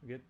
We're good.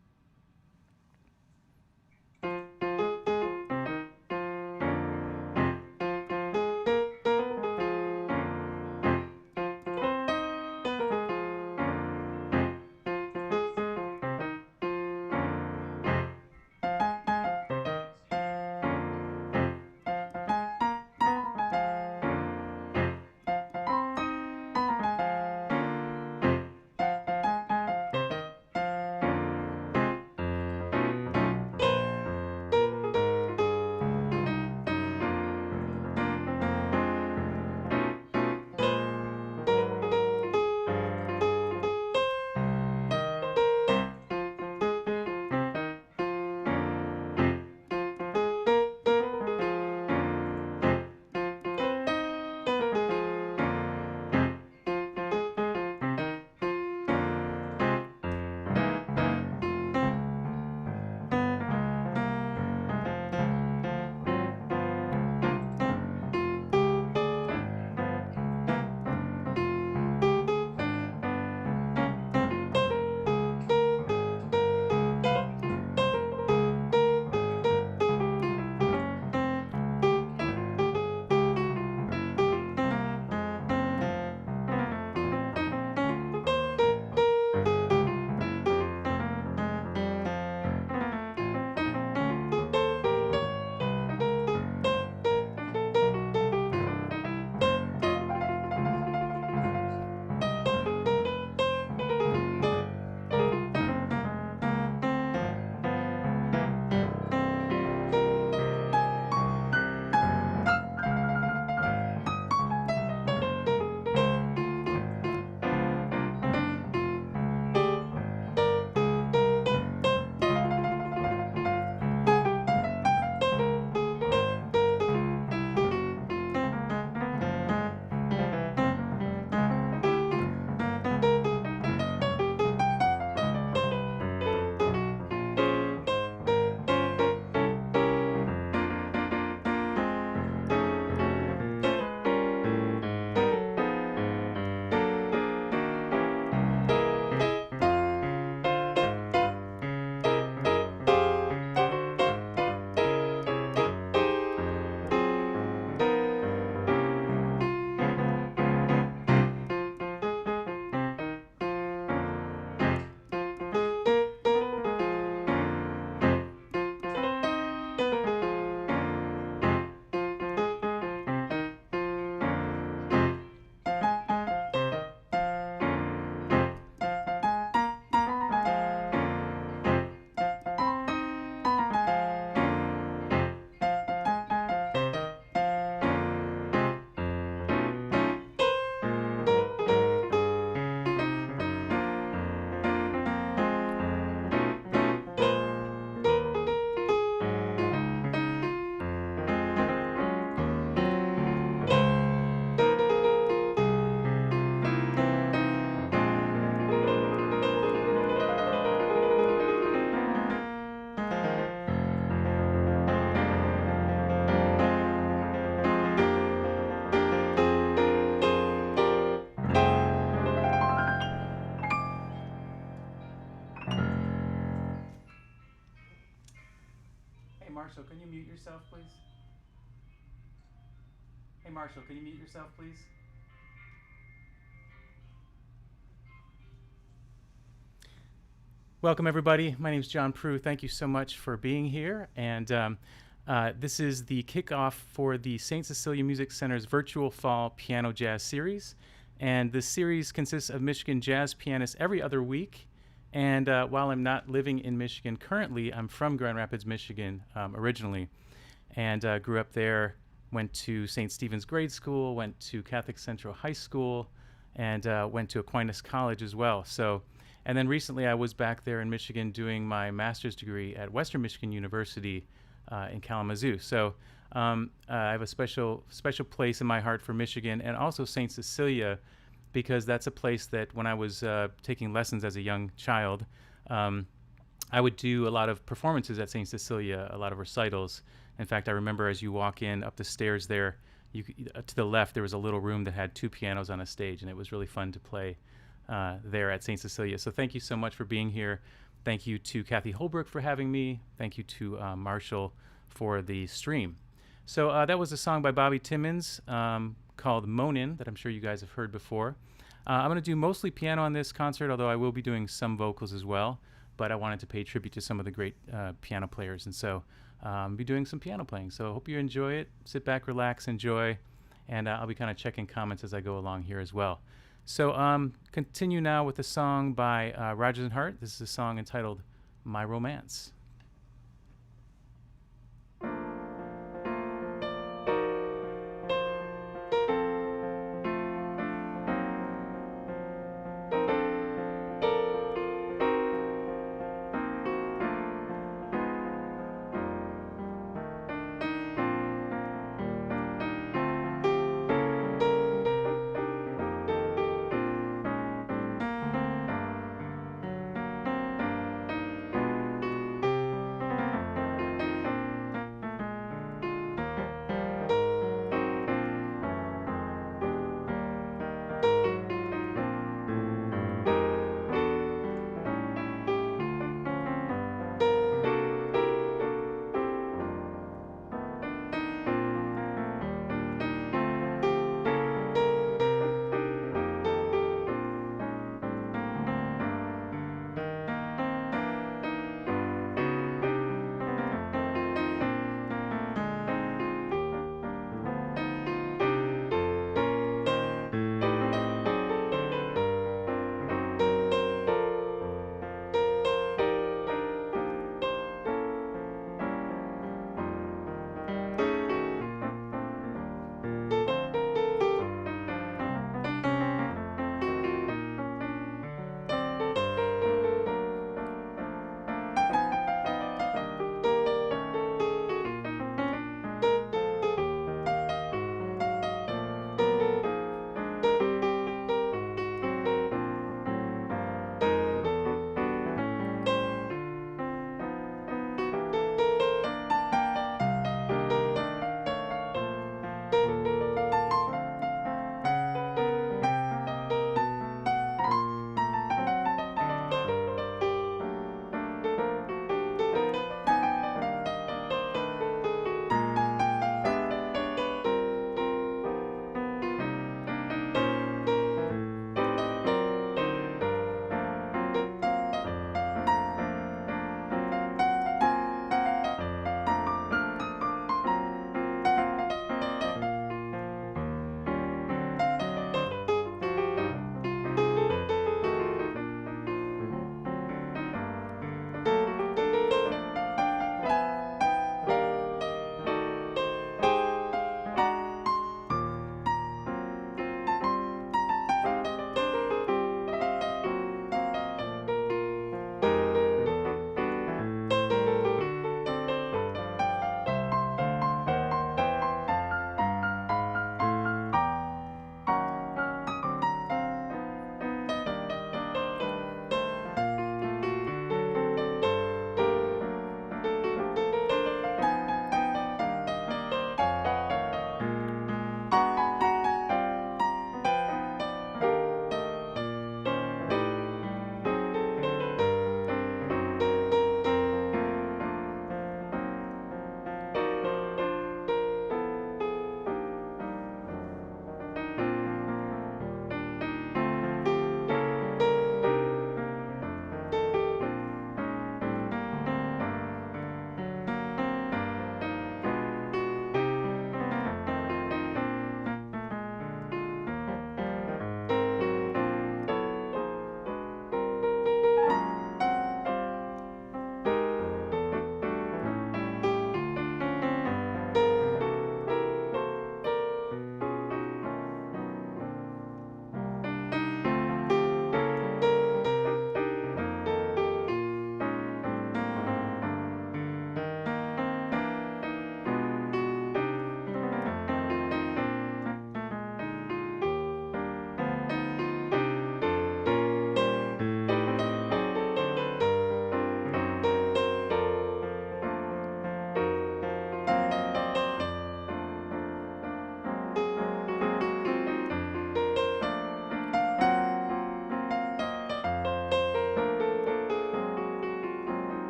Hey, Marshall, can you mute yourself, please? Hey, Marshall, can you mute yourself, please? Welcome, everybody. My name is John Proulx. Thank you so much for being here. And this is the kickoff for the St. Cecilia Music Center's Virtual Fall Piano Jazz Series. And this series consists of Michigan jazz pianists every other week. And while I'm not living in Michigan currently, I'm from Grand Rapids, Michigan originally, and grew up there, went to St. Stephen's Grade School, went to Catholic Central High School, and went to Aquinas College as well. And then recently I was back there in Michigan doing my master's degree at Western Michigan University in Kalamazoo. So I have a special place in my heart for Michigan and also St. Cecilia, because that's a place that when I was taking lessons as a young child, I would do a lot of performances at St. Cecilia, a lot of recitals. In fact, I remember as you walk in up the stairs there, to the left, there was a little room that had two pianos on a stage, and it was really fun to play there at St. Cecilia. So thank you so much for being here. Thank you to Kathy Holbrook for having me. Thank you to Marshall for the stream. So that was a song by Bobby Timmons called Moanin' that I'm sure you guys have heard before. I'm going to do mostly piano on this concert, although I will be doing some vocals as well. But I wanted to pay tribute to some of the great piano players, and so I'll be doing some piano playing. So I hope you enjoy it. Sit back, relax, enjoy, and I'll be kind of checking comments as I go along here as well. So continue now with a song by Rodgers and Hart. This is a song entitled My Romance.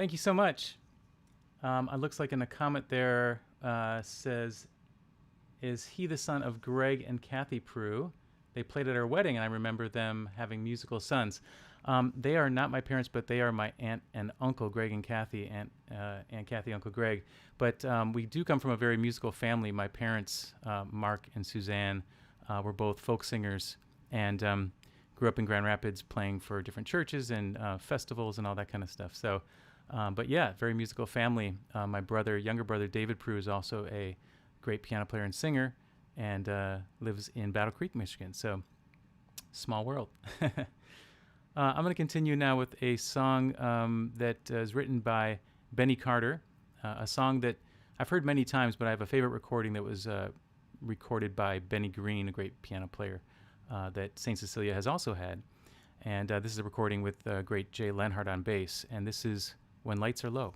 Thank you so much. It looks like in the comment there says, is he the son of Greg and Kathy Proulx? They played at our wedding, and I remember them having musical sons. They are not my parents, but they are my aunt and uncle, Greg and Kathy, Aunt Kathy, Uncle Greg. But we do come from a very musical family. My parents, Mark and Suzanne, were both folk singers and grew up in Grand Rapids playing for different churches and festivals and all that kind of stuff. So, but yeah, very musical family. My younger brother, David Proulx, is also a great piano player and singer, and lives in Battle Creek, Michigan. So, small world. I'm going to continue now with a song that is written by Benny Carter, a song that I've heard many times, but I have a favorite recording that was recorded by Benny Green, a great piano player that St. Cecilia has also had. And this is a recording with great Jay Lenhart on bass, and this is When Lights Are Low.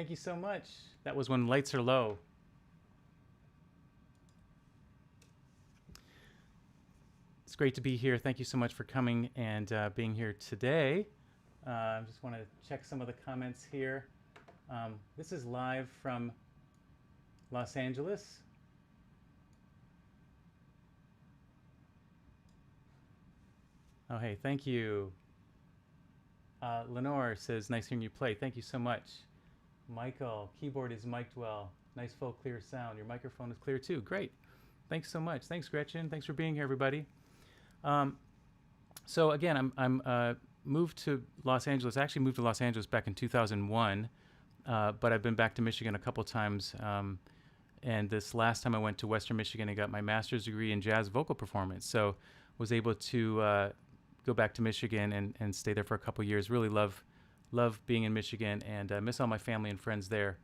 Thank you so much. That was When Lights Are Low. It's great to be here. Thank you so much for coming and being here today. I just want to check some of the comments here. This is live from Los Angeles. Oh, hey, thank you. Lenore says, nice hearing you play. Thank you so much. Michael, keyboard is mic'd well. Nice, full, clear sound. Your microphone is clear too. Great. Thanks so much. Thanks, Gretchen. Thanks for being here, everybody. So again, I'm moved to Los Angeles. I actually moved to Los Angeles back in 2001, but I've been back to Michigan a couple times. And this last time I went to Western Michigan and got my master's degree in jazz vocal performance. So was able to go back to Michigan and stay there for a couple years. Really love being in Michigan, and miss all my family and friends there,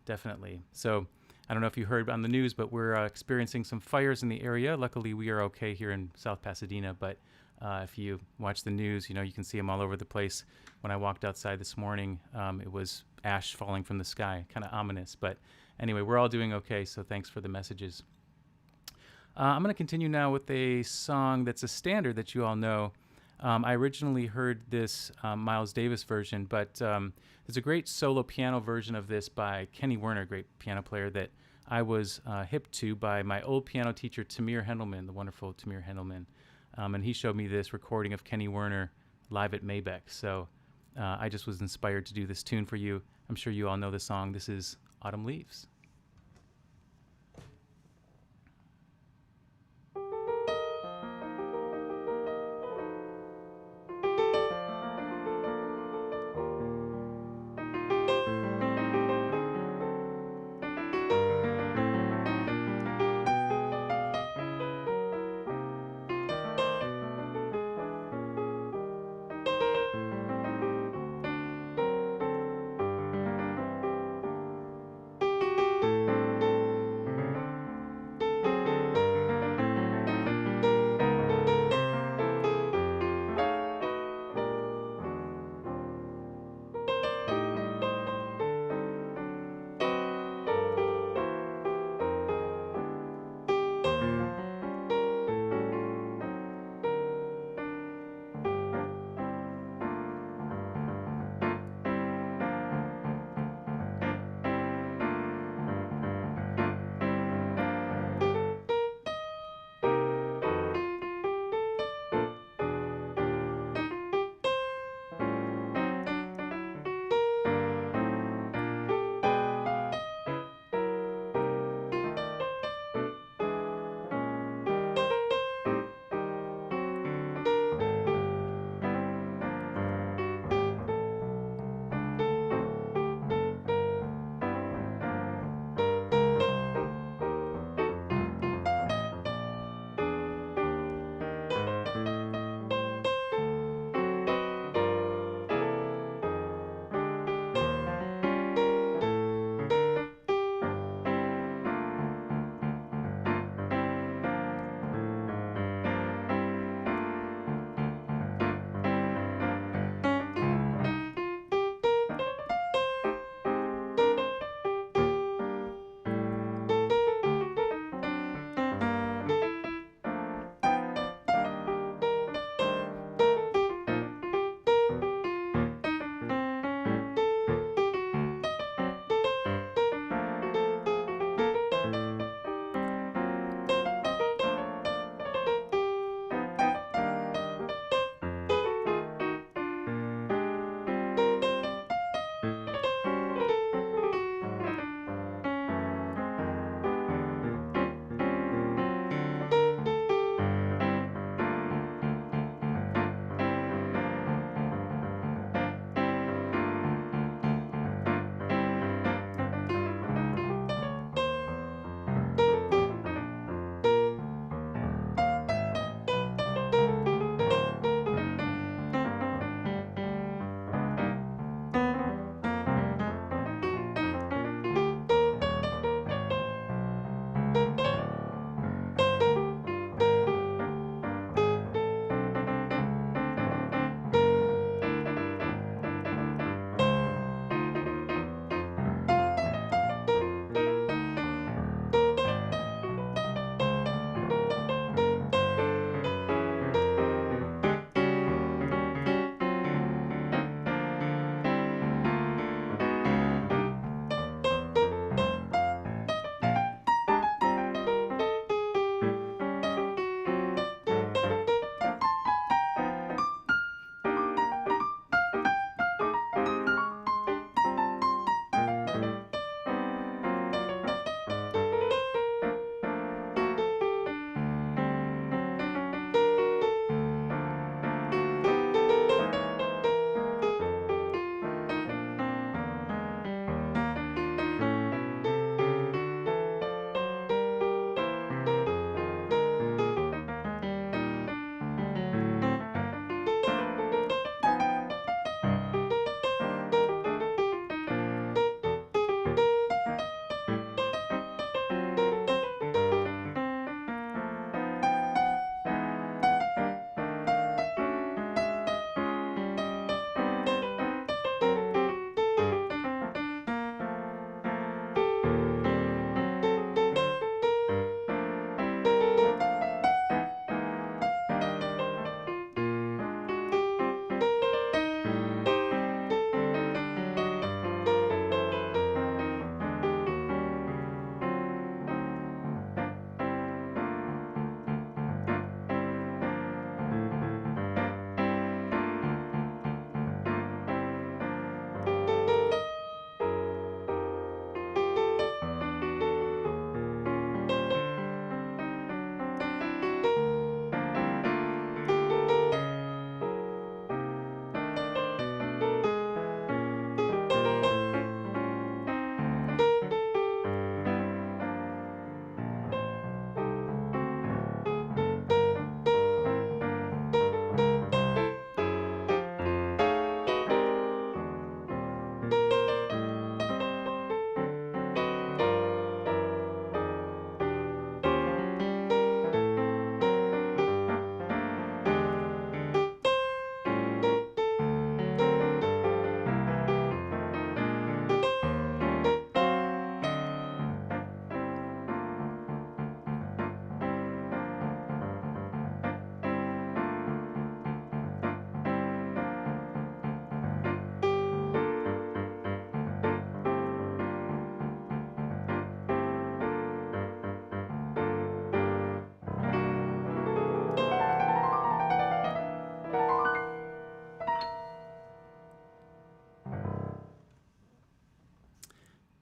definitely. So I don't know if you heard on the news, but we're experiencing some fires in the area. Luckily, we are okay here in South Pasadena, but if you watch the news, you can see them all over the place. When I walked outside this morning, it was ash falling from the sky, kind of ominous. But anyway, we're all doing okay, so thanks for the messages. I'm going to continue now with a song that's a standard that you all know. I originally heard this Miles Davis version, but there's a great solo piano version of this by Kenny Werner, a great piano player that I was hip to by my old piano teacher, Tamir Hendelman, the wonderful Tamir Hendelman. And he showed me this recording of Kenny Werner live at Maybach. So I just was inspired to do this tune for you. I'm sure you all know the song. This is Autumn Leaves.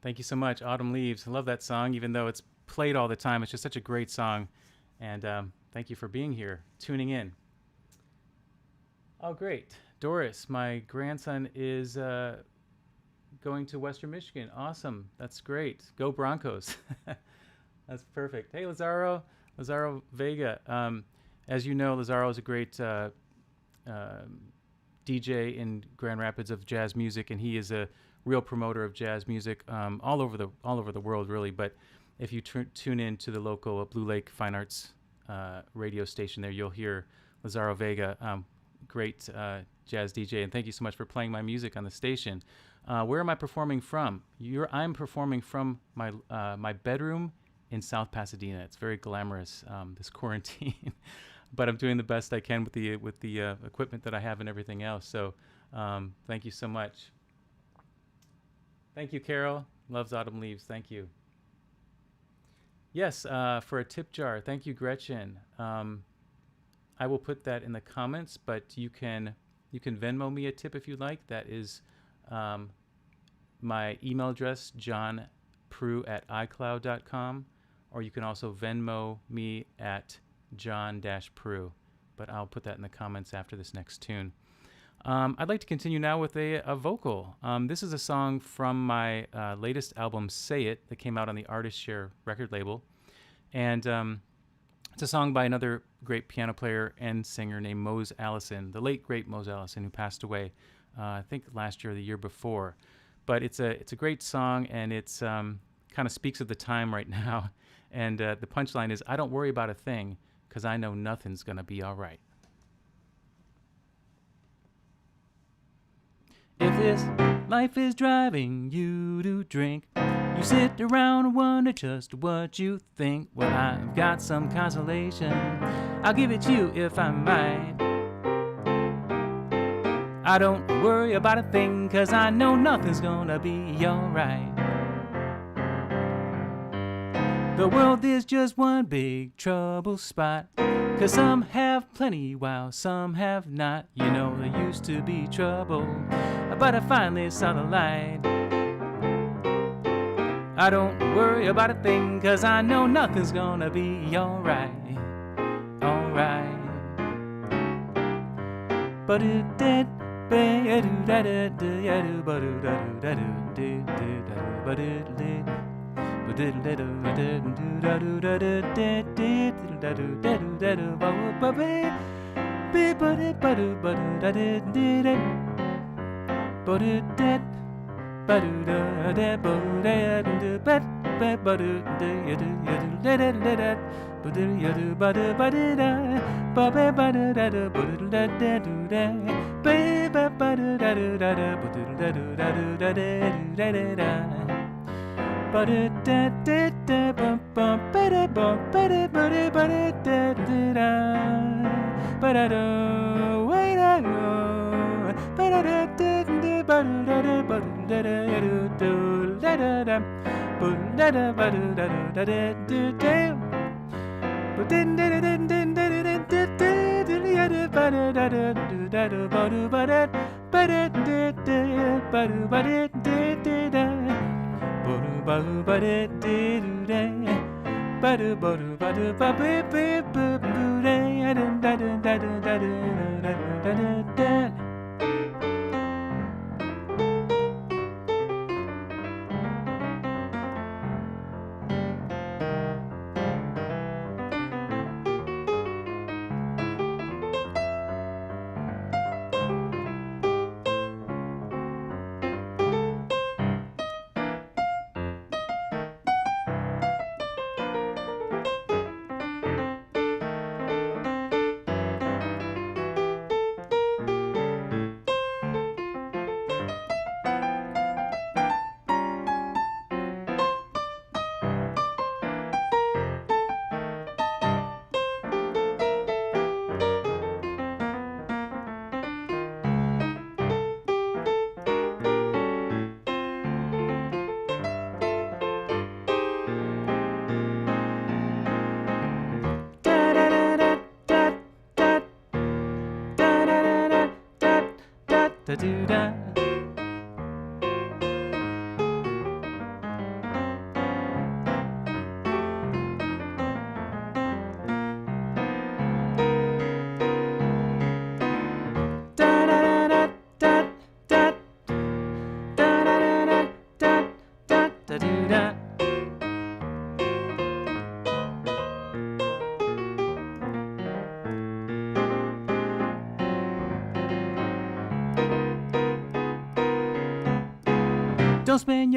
Thank you so much. Autumn Leaves. I love that song, even though it's played all the time. It's just such a great song. And thank you for being here, tuning in. Oh, great. Doris, my grandson is going to Western Michigan. Awesome. That's great. Go Broncos. That's perfect. Hey, Lazaro Vega. As you know, Lazaro is a great DJ in Grand Rapids of jazz music, and he is a real promoter of jazz music all over the world, really. But if you tune in to the local Blue Lake Fine Arts radio station there, you'll hear Lazaro Vega, great jazz DJ. And thank you so much for playing my music on the station. Where am I performing from? I'm performing from my bedroom in South Pasadena. It's very glamorous, this quarantine. But I'm doing the best I can with the equipment that I have and everything else. So thank you so much. Thank you, Carol. Loves Autumn Leaves. Thank you. Yes, for a tip jar. Thank you, Gretchen. I will put that in the comments, but you can Venmo me a tip if you'd like. That is my email address, johnproulx@icloud.com, or you can also Venmo me at John-Proulx, but I'll put that in the comments after this next tune. I'd like to continue now with a vocal. This is a song from my latest album, Say It, that came out on the Artist Share record label. And it's a song by another great piano player and singer named Mose Allison, the late, great Mose Allison, who passed away, I think last year or the year before. But it's a great song, and it's kind of speaks of the time right now. And the punchline is, I don't worry about a thing, because I know nothing's going to be all right. If this life is driving you to drink, you sit around and wonder just what you think. Well, I've got some consolation, I'll give it to you if I might. I don't worry about a thing, 'cause I know nothing's gonna be alright. The world is just one big trouble spot, 'cause some have plenty while some have not. You know, there used to be trouble, but I finally saw the light. I don't worry about a thing, 'cause I know nothing's gonna be alright. Alright. But it did.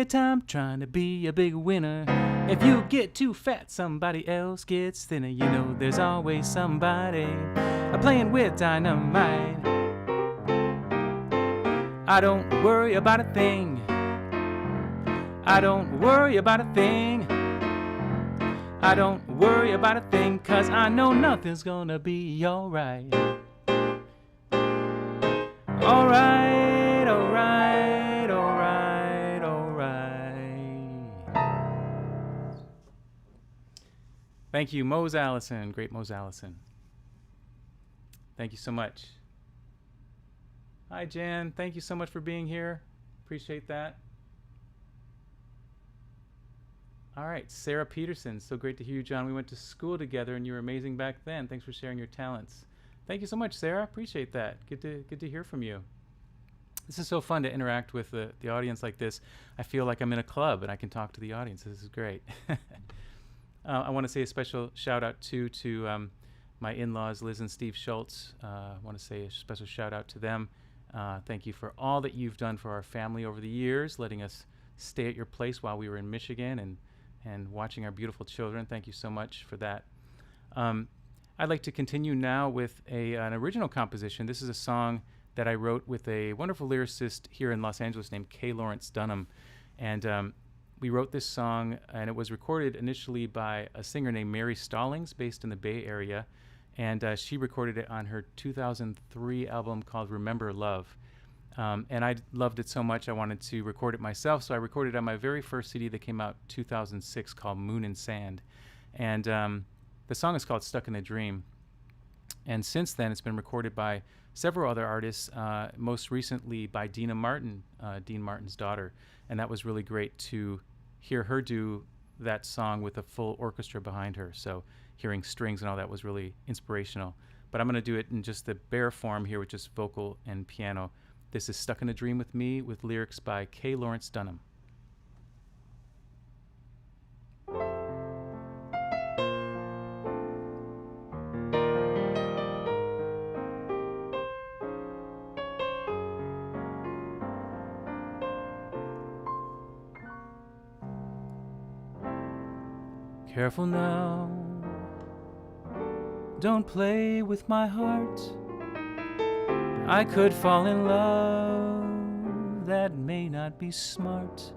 your time trying to be a big winner. If you get too fat, somebody else gets thinner. You know there's always somebody playing with dynamite. I don't worry about a thing. I don't worry about a thing. I don't worry about a thing, 'cause I know nothing's gonna be alright. Alright, alright, alright, alright. Thank you, Mose Allison. Great Mose Allison. Thank you so much. Hi, Jan. Thank you so much for being here. Appreciate that. All right, Sarah Peterson. So great to hear you, John. We went to school together, and you were amazing back then. Thanks for sharing your talents. Thank you so much, Sarah. Appreciate that. Good to hear from you. This is so fun to interact with the audience like this. I feel like I'm in a club, and I can talk to the audience. This is great. I want to say a special shout out to my in-laws, Liz and Steve Schultz. I want to say a special shout out to them. Thank you for all that you've done for our family over the years, letting us stay at your place while we were in Michigan and watching our beautiful children. Thank you so much for that. I'd like to continue now with an original composition. This is a song that I wrote with a wonderful lyricist here in Los Angeles named Kay Lawrence Dunham. And we wrote this song, and it was recorded initially by a singer named Mary Stallings, based in the Bay Area. And she recorded it on her 2003 album called Remember Love. And I loved it so much I wanted to record it myself, so I recorded it on my very first CD that came out 2006 called Moon and Sand. And the song is called Stuck in a Dream. And since then, it's been recorded by several other artists, most recently by Dina Martin, Dean Martin's daughter. And that was really great to hear her do that song with a full orchestra behind her. So hearing strings and all that was really inspirational. But I'm going to do it in just the bare form here with just vocal and piano. This is Stuck in a Dream with Me, with lyrics by Kay Lawrence Dunham. Careful now, don't play with my heart. I could fall in love, that may not be smart.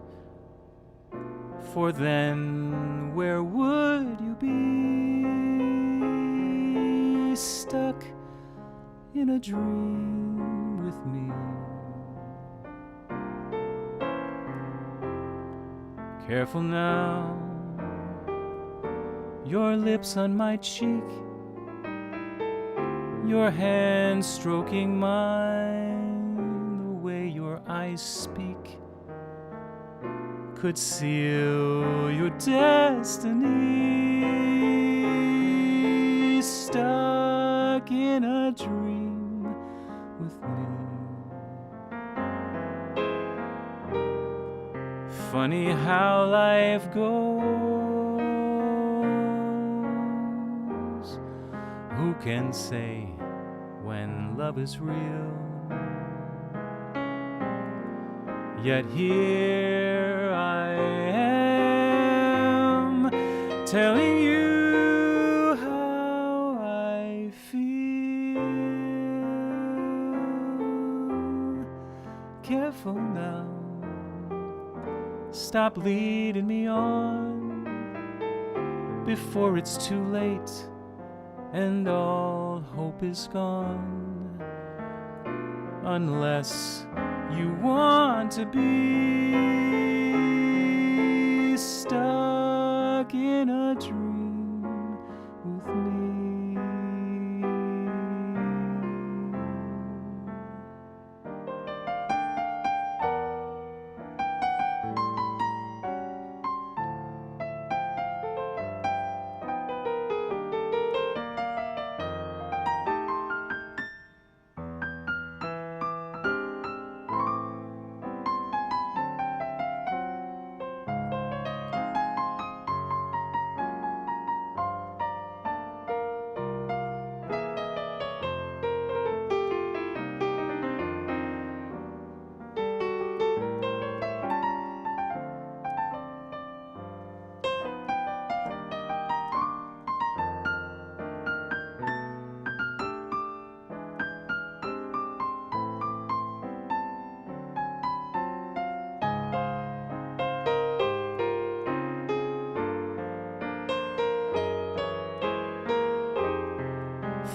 For then where would you be? Stuck in a dream with me. Careful now, your lips on my cheek, your hand stroking mine, the way your eyes speak could seal your destiny. Stuck in a dream with me. Funny how life goes. Who can say when love is real? Yet here I am telling you how I feel. Careful now, stop leading me on before it's too late and all hope is gone. Unless you want to be stuck in a dream with me.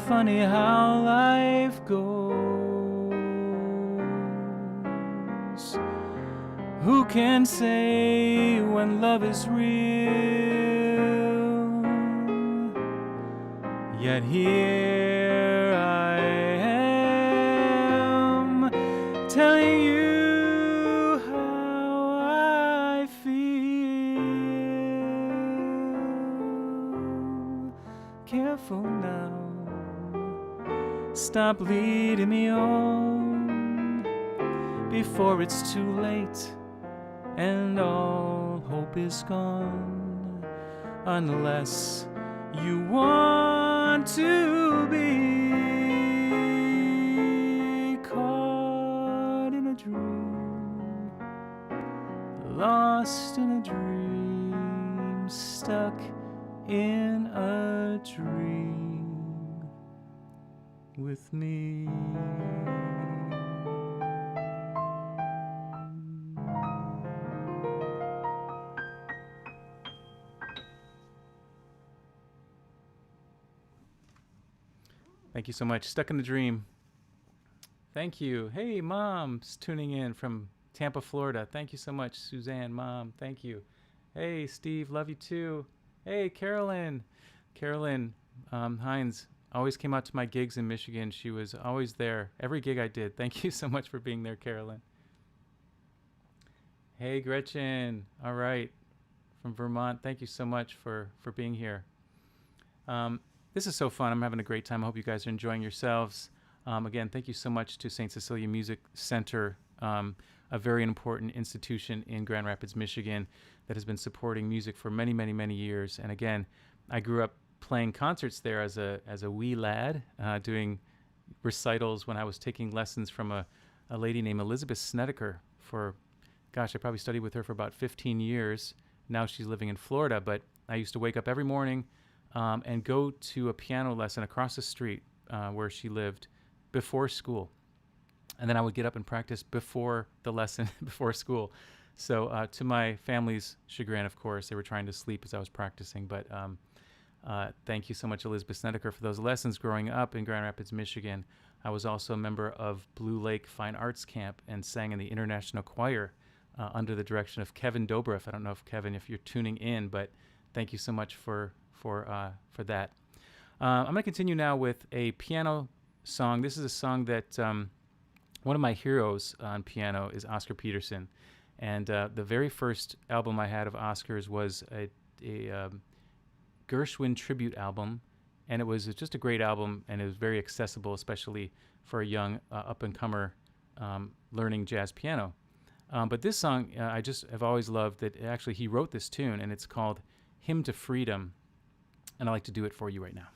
funny how life goes. Who can say when love is real? Yet here I am telling you how I feel. Careful now, stop leading me on before it's too late and all hope is gone, unless you want to be caught in a dream, lost in a dream, stuck in a dream with me. Thank you so much. Stuck in a Dream. Thank you. Hey, Mom's tuning in from Tampa, Florida. Thank you so much, Suzanne, Mom. Thank you. Hey, Steve, love you too. Hey, Carolyn. Carolyn Hines always came out to my gigs in Michigan. She was always there. Every gig I did. Thank you so much for being there, Carolyn. Hey, Gretchen. All right. From Vermont. Thank you so much for being here. This is so fun. I'm having a great time. I hope you guys are enjoying yourselves. Again, thank you so much to St. Cecilia Music Center, a very important institution in Grand Rapids, Michigan, that has been supporting music for many, many, many years. And again, I grew up playing concerts there as a wee lad, doing recitals when I was taking lessons from a lady named Elizabeth Snedeker for, gosh, I probably studied with her for about 15 years. Now she's living in Florida, but I used to wake up every morning and go to a piano lesson across the street where she lived before school. And then I would get up and practice before the lesson, before school. So to my family's chagrin, of course, they were trying to sleep as I was practicing. But thank you so much, Elizabeth Snedeker, for those lessons growing up in Grand Rapids, Michigan. I was also a member of Blue Lake Fine Arts Camp and sang in the International Choir under the direction of Kevin Dobreff. I don't know if Kevin, if you're tuning in, but thank you so much for that. I'm going to continue now with a piano song. This is a song that one of my heroes on piano is Oscar Peterson. And the very first album I had of Oscar's was a Gershwin tribute album. And it was just a great album, and it was very accessible, especially for a young up-and-comer learning jazz piano. But this song, I just have always loved that actually he wrote this tune, and it's called Hymn to Freedom. And I'd like to do it for you right now.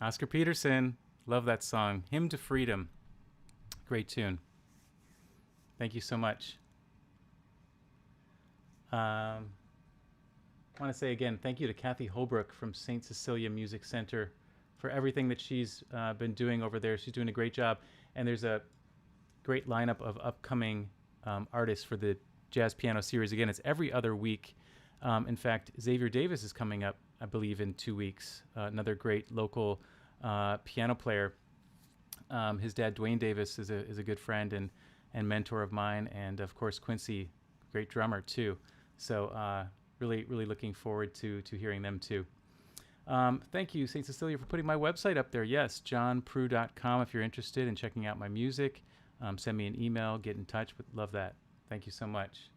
Oscar Peterson. Love that song. Hymn to Freedom. Great tune. Thank you so much. I want to say again, thank you to Kathy Holbrook from St. Cecilia Music Center for everything that she's been doing over there. She's doing a great job. And there's a great lineup of upcoming artists for the Jazz Piano Series. Again, it's every other week. In fact, Xavier Davis is coming up, I believe, in 2 weeks. Another great local piano player. His dad, Dwayne Davis, is a good friend and mentor of mine. And, of course, Quincy, great drummer, too. So really looking forward to hearing them, too. Thank you, St. Cecilia, for putting my website up there. Yes, johnproulx.com if you're interested in checking out my music. Send me an email, get in touch. Love that. Thank you so much.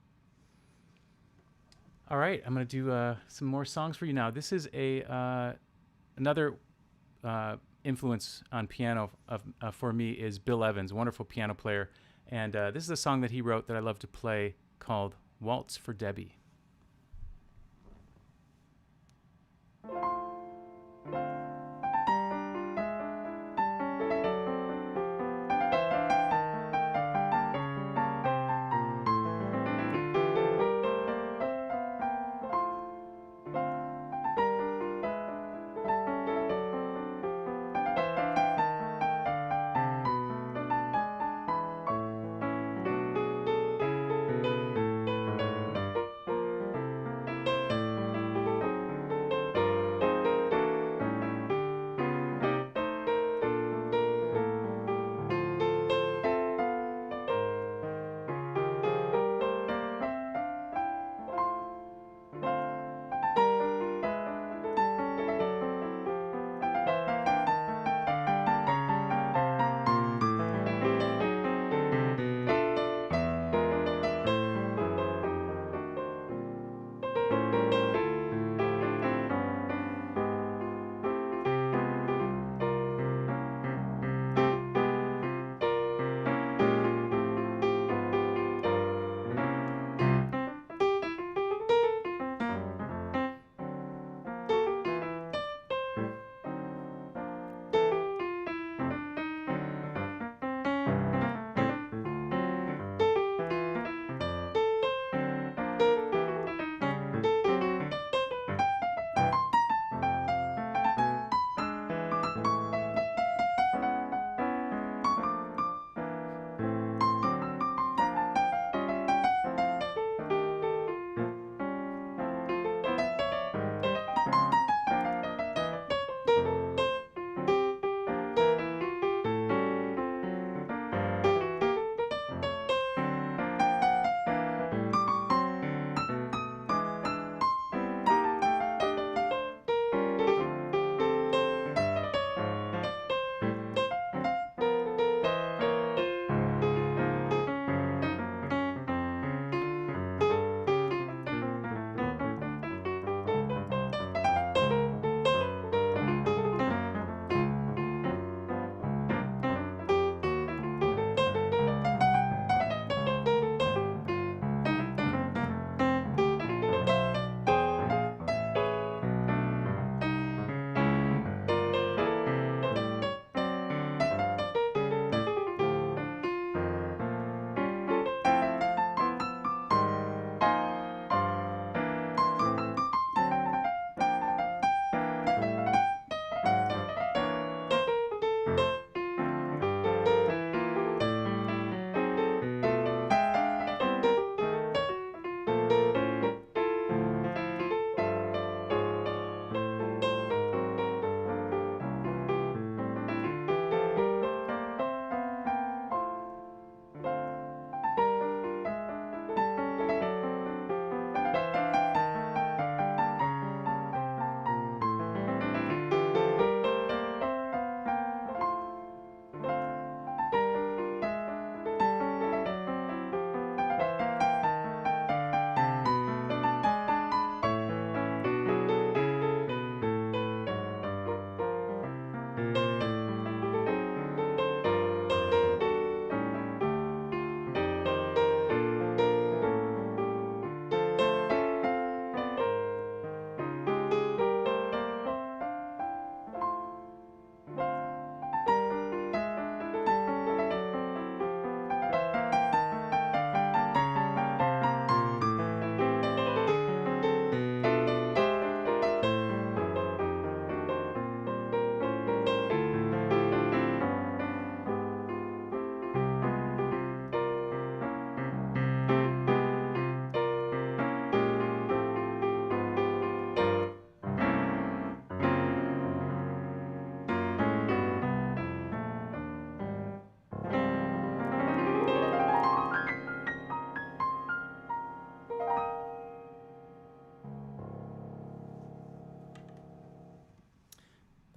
All right, I'm going to do some more songs for you now. This is another influence on piano for me is Bill Evans, wonderful piano player. And this is a song that he wrote that I love to play called Waltz for Debbie.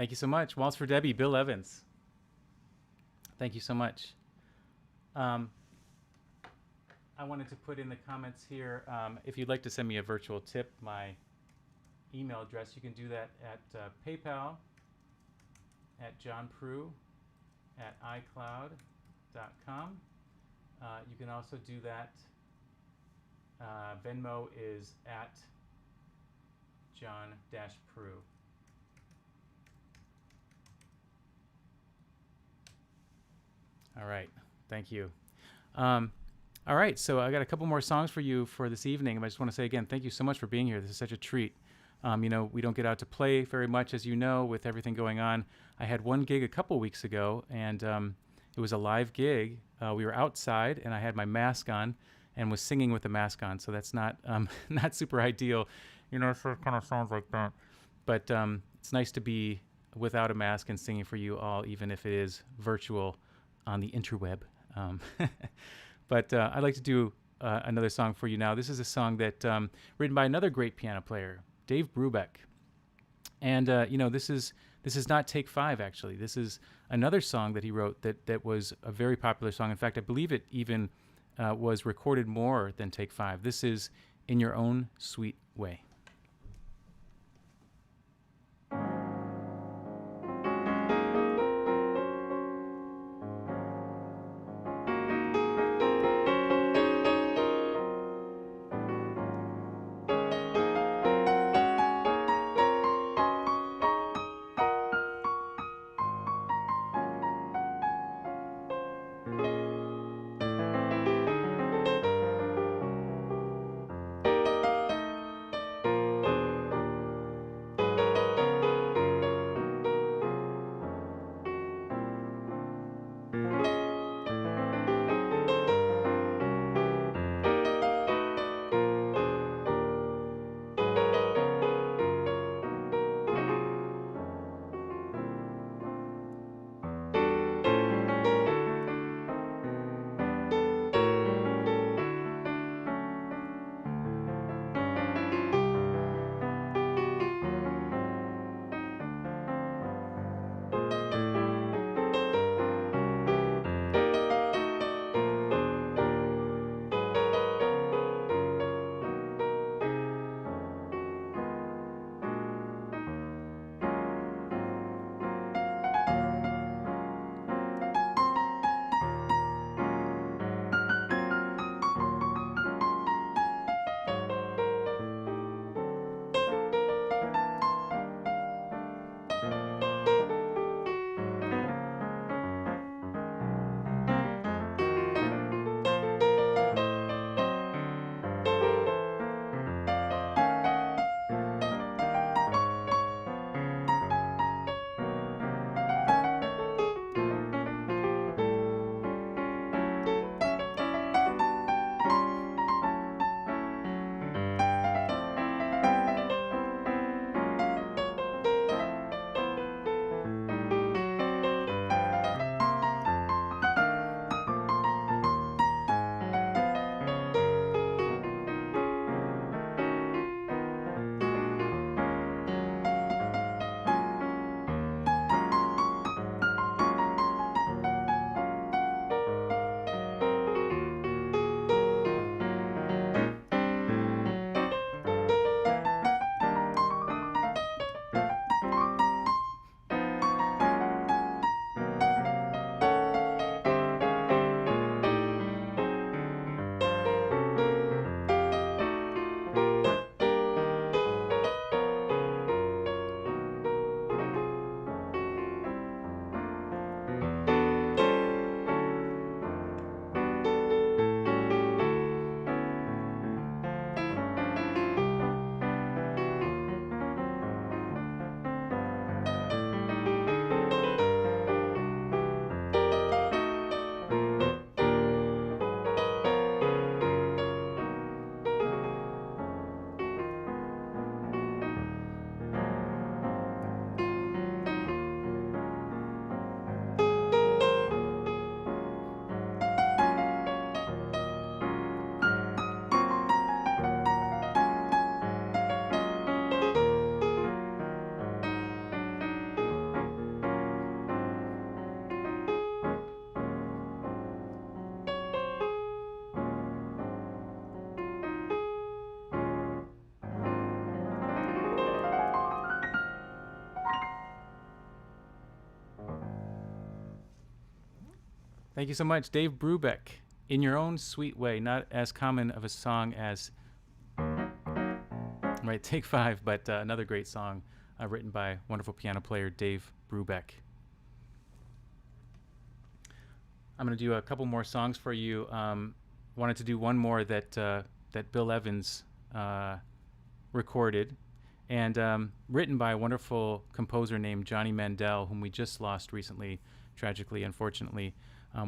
Thank you so much. Waltz for Debbie, Bill Evans. Thank you so much. I wanted to put in the comments here, if you'd like to send me a virtual tip, my email address, you can do that at PayPal at johnproulx@icloud.com. You can also do that. Venmo is at John-Proulx. All right. Thank you. All right. So I got a couple more songs for you for this evening. I just want to say again, thank you so much for being here. This is such a treat. You know, we don't get out to play very much, as you know, with everything going on. I had one gig a couple weeks ago, and it was a live gig. We were outside, and I had my mask on and was singing with the mask on. So that's not not super ideal. You know, so it kind of sounds like that. But it's nice to be without a mask and singing for you all, even if it is virtual on the interweb. But I'd like to do another song for you now. This is a song that written by another great piano player, Dave Brubeck. And you know, this is not Take 5, actually. This is another song that he wrote that was a very popular song. In fact, I believe it even was recorded more than Take 5. This is In Your Own Sweet Way. Thank you so much, Dave Brubeck. In Your Own Sweet Way, not as common of a song as right Take Five, but another great song written by wonderful piano player Dave Brubeck. I'm going to do a couple more songs for you. Wanted to do one more that Bill Evans recorded, and written by a wonderful composer named Johnny Mandel, whom we just lost recently, tragically, unfortunately.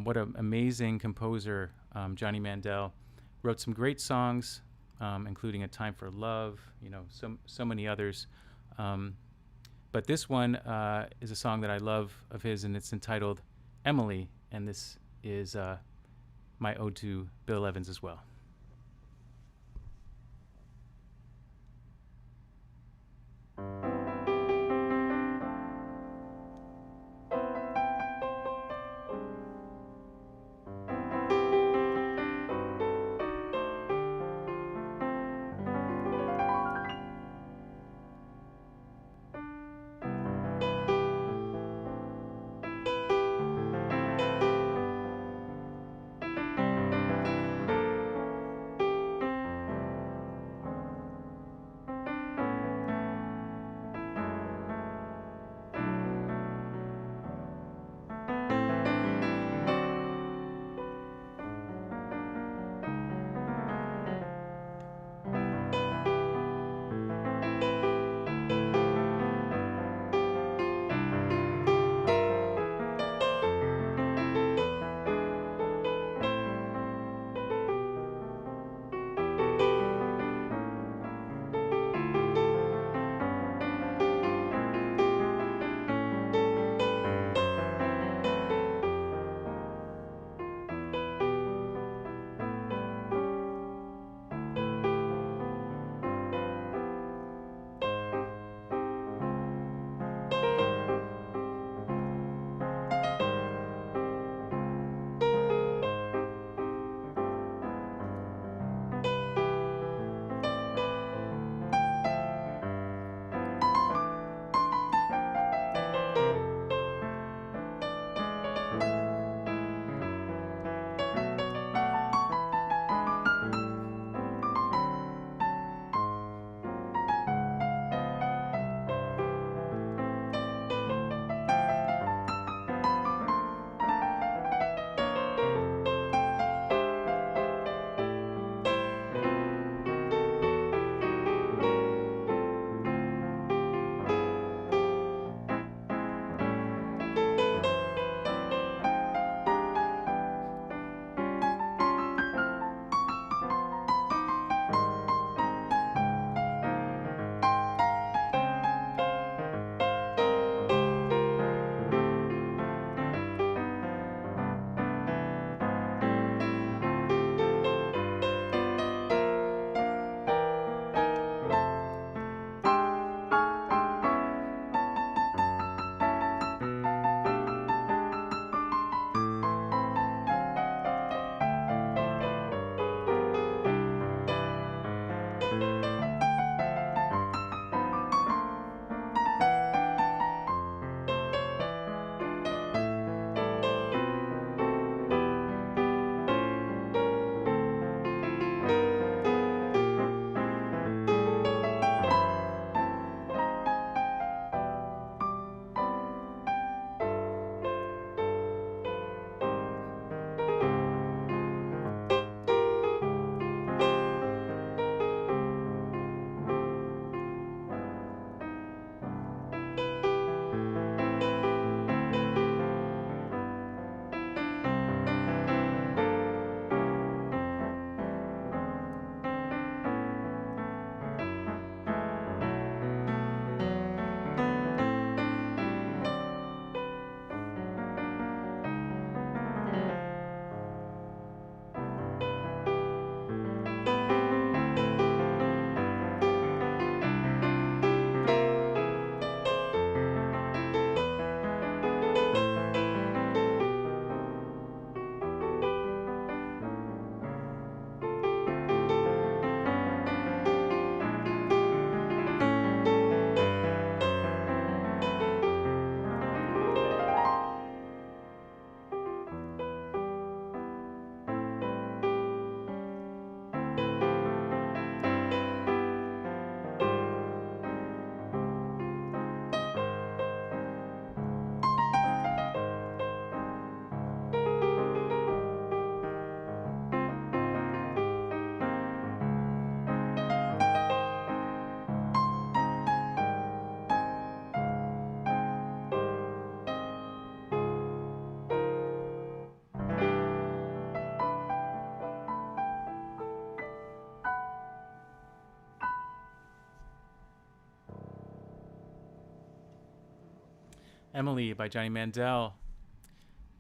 What an amazing composer, Johnny Mandel. Wrote some great songs, including A Time for Love, so many others. But this one is a song that I love of his, and it's entitled Emily, and this is my ode to Bill Evans as well. Emily by Johnny Mandel.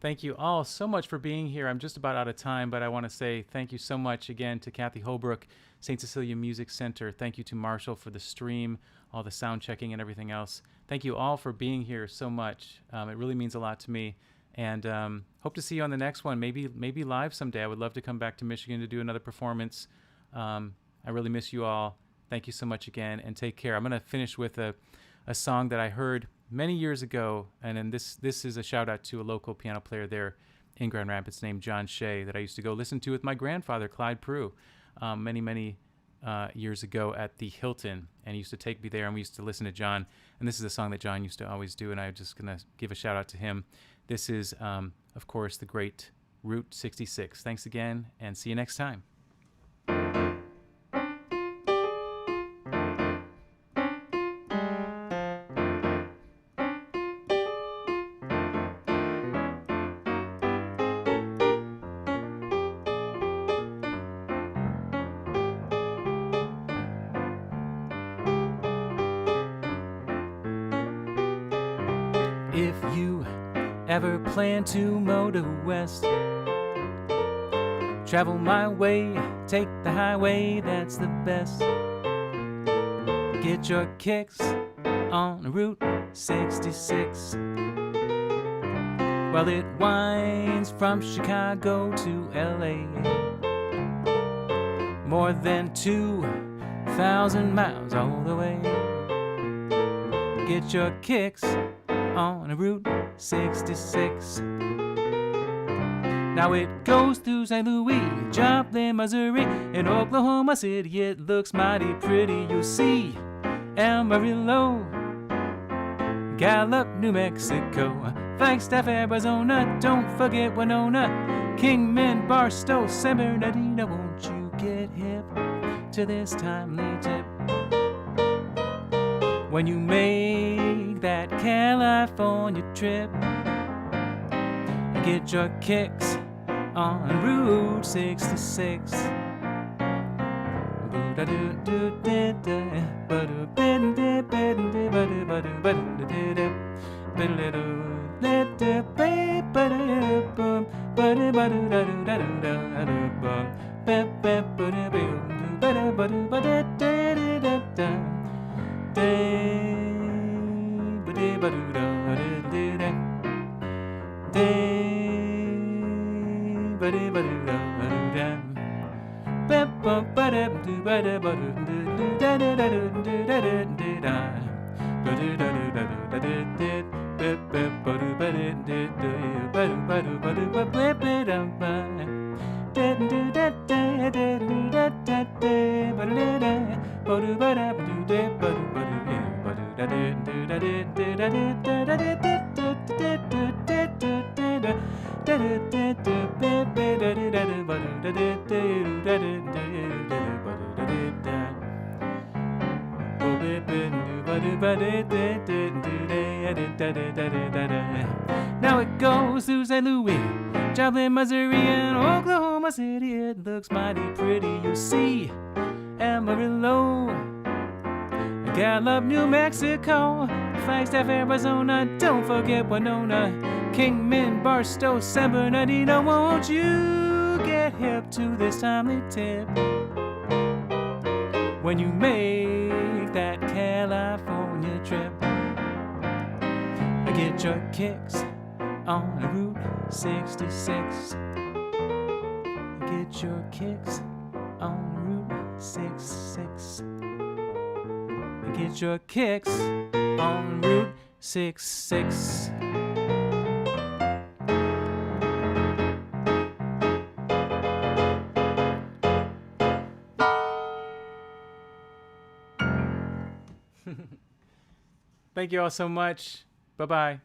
Thank you all so much for being here. I'm just about out of time, but I want to say thank you so much again to Kathy Holbrook, St. Cecilia Music Center. Thank you to Marshall for the stream, all the sound checking and everything else. Thank you all for being here so much. It really means a lot to me. And hope to see you on the next one, maybe live someday. I would love to come back to Michigan to do another performance. I really miss you all. Thank you so much again, and take care. I'm going to finish with a song that I heard many years ago, and then this is a shout out to a local piano player there in Grand Rapids named John Shea that I used to go listen to with my grandfather, Clyde Proulx, many years ago at the Hilton, and he used to take me there, and we used to listen to John. And this is a song that John used to always do, and I'm just going to give a shout out to him. This is, of course, the great Route 66. Thanks again, and see you next time. If you ever plan to motor west, travel my way, take the highway, that's the best. Get your kicks on Route 66. Well, it winds from Chicago to LA, more than 2,000 miles all the way. Get your kicks on Route 66. Now it goes through St. Louis, Joplin, Missouri, and Oklahoma City. It looks mighty pretty. You'll see Amarillo, Gallup, New Mexico, Flagstaff, Arizona. Don't forget Winona, Kingman, Barstow, San Bernardino. Won't you get hip to this timely tip? When you make that California trip, get your kicks on Route 66. Now it goes through St. Louis, Joplin, Missouri, and Oklahoma City. It looks mighty pretty. You see Amarillo, Gallup, New Mexico, Flagstaff, Arizona. Don't forget Winona, Kingman, Barstow, San Bernardino. Won't you get hip to this timely tip? When you make that California trip, get your kicks on Route 66. Get your kicks on Route 66. Get your kicks on Route 66. Thank you all so much. Bye-bye.